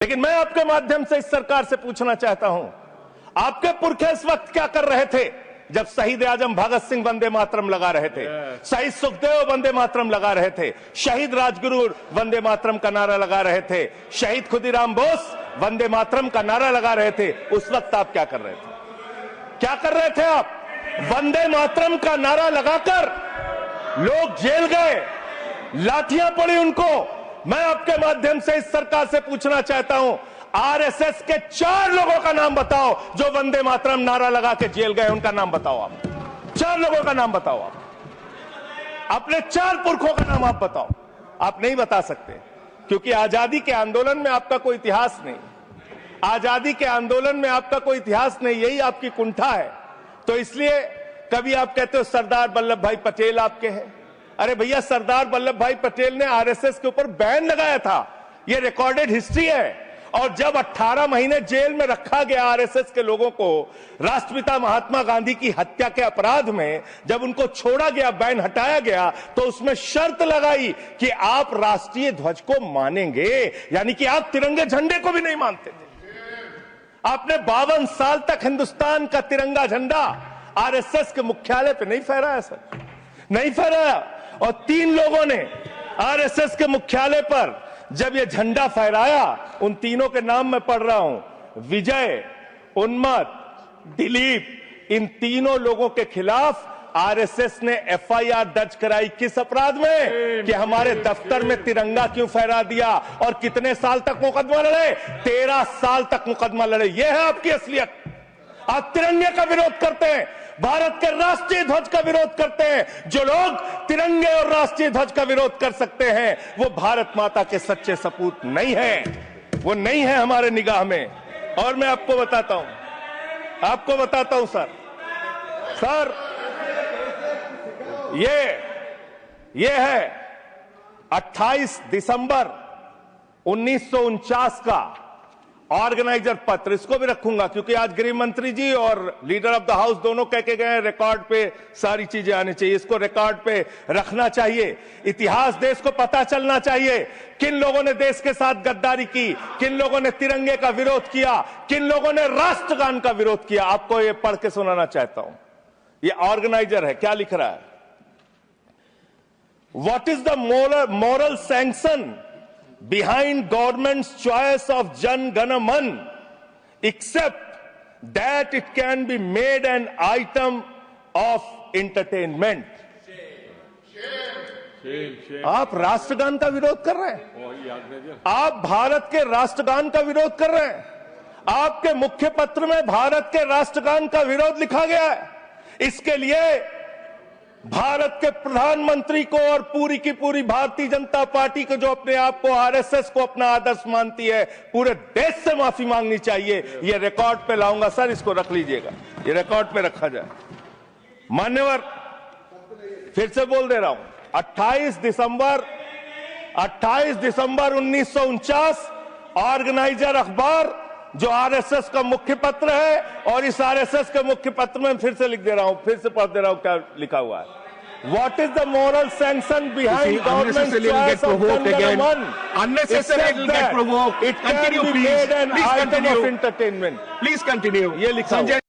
लेकिन मैं आपके माध्यम से इस सरकार से पूछना चाहता हूं, आपके पुरखे इस वक्त क्या कर रहे थे जब शहीद आजम भगत सिंह वंदे मातरम लगा रहे थे, शहीद सुखदेव वंदे मातरम लगा रहे थे, शहीद राजगुरु वंदे मातरम का नारा लगा रहे थे, शहीद खुदीराम बोस वंदे मातरम का नारा लगा रहे थे। उस वक्त आप क्या कर रहे थे? क्या कर रहे थे आप? वंदे मातरम का नारा लगाकर लोग जेल गए, लाठियां पड़ी उनको। मैं आपके माध्यम से इस सरकार से पूछना चाहता हूं, आरएसएस के 4 लोगों का नाम बताओ जो वंदे मातरम नारा लगा के जेल गए। उनका नाम बताओ आप। 4 लोगों का नाम बताओ आप। अपने 4 पुरखों का नाम आप बताओ। आप नहीं बता सकते क्योंकि आजादी के आंदोलन में आपका कोई इतिहास नहीं। आजादी के आंदोलन में आपका कोई इतिहास नहीं, यही आपकी कुंठा है। तो इसलिए कभी आप कहते हो सरदार वल्लभ भाई पटेल आपके हैं। अरे भैया, सरदार वल्लभ भाई पटेल ने आरएसएस के ऊपर बैन लगाया था, यह रिकॉर्डेड हिस्ट्री है। और जब 18 महीने जेल में रखा गया आरएसएस के लोगों को राष्ट्रपिता महात्मा गांधी की हत्या के अपराध में, जब उनको छोड़ा गया, बैन हटाया गया, तो उसमें शर्त लगाई कि आप राष्ट्रीय ध्वज को मानेंगे, यानी कि आप तिरंगे झंडे को भी नहीं मानते थे। आपने 52 साल तक हिंदुस्तान का तिरंगा झंडा आरएसएस के मुख्यालय पे नहीं फहराया सर, नहीं फहराया। और 3 लोगों ने आरएसएस के मुख्यालय पर जब ये झंडा फहराया, उन तीनों के नाम मैं पढ़ रहा हूं, विजय, उन्मत, दिलीप, इन तीनों लोगों के खिलाफ आरएसएस ने एफआईआर दर्ज कराई। किस अपराध में? कि हमारे दफ्तर में तिरंगा क्यों फहरा दिया। और कितने साल तक मुकदमा लड़े? 13 साल तक मुकदमा लड़े। यह है आपकी असलियत। आप तिरंगे का विरोध करते हैं, भारत के राष्ट्रीय ध्वज का विरोध करते हैं। जो लोग तिरंगे और राष्ट्रीय ध्वज का विरोध कर सकते हैं वो भारत माता के सच्चे सपूत नहीं है, वो नहीं है हमारे निगाह में। और मैं आपको बताता हूं सर, ये है 28 दिसंबर 1949 का ऑर्गेनाइजर पत्र। इसको भी रखूंगा क्योंकि आज गृह मंत्री जी और लीडर ऑफ द हाउस दोनों कह के गए रिकॉर्ड पे सारी चीजें आनी चाहिए। इसको रिकॉर्ड पे रखना चाहिए। इतिहास देश को पता चलना चाहिए किन लोगों ने देश के साथ गद्दारी की, किन लोगों ने तिरंगे का विरोध किया, किन लोगों ने राष्ट्रगान का विरोध किया। आपको ये पढ़ के सुनाना चाहता हूं। ये ऑर्गेनाइजर है, क्या लिख रहा है? What is the moral sanction behind government's choice of Jan Gana Man, except that it can be made an item of entertainment. आप राष्ट्रगान का विरोध कर रहे हैं, आप भारत के राष्ट्रगान का विरोध कर रहे हैं। आपके मुख्य पत्र में भारत के राष्ट्रगान का विरोध लिखा गया है। इसके लिए भारत के प्रधानमंत्री को और पूरी की पूरी भारतीय जनता पार्टी को, जो अपने आप को आरएसएस को अपना आदर्श मानती है, पूरे देश से माफी मांगनी चाहिए। ये रिकॉर्ड पे लाऊंगा सर, इसको रख लीजिएगा, ये रिकॉर्ड पे रखा जाए। मान्यवर, फिर से बोल दे रहा हूं, 28 दिसंबर 1949 ऑर्गेनाइजर अखबार जो आरएसएस का मुख्य पत्र है, और इस आरएसएस के मुख्य पत्र में फिर से लिख दे रहा हूं, फिर से पढ़ दे रहा हूं क्या लिखा हुआ है। What is the moral sanction behind government's choice of Jan Gana Man? Unnecessary, it will get provoked. It can be made an item of entertainment. Please continue. ये लिखा हुआ है।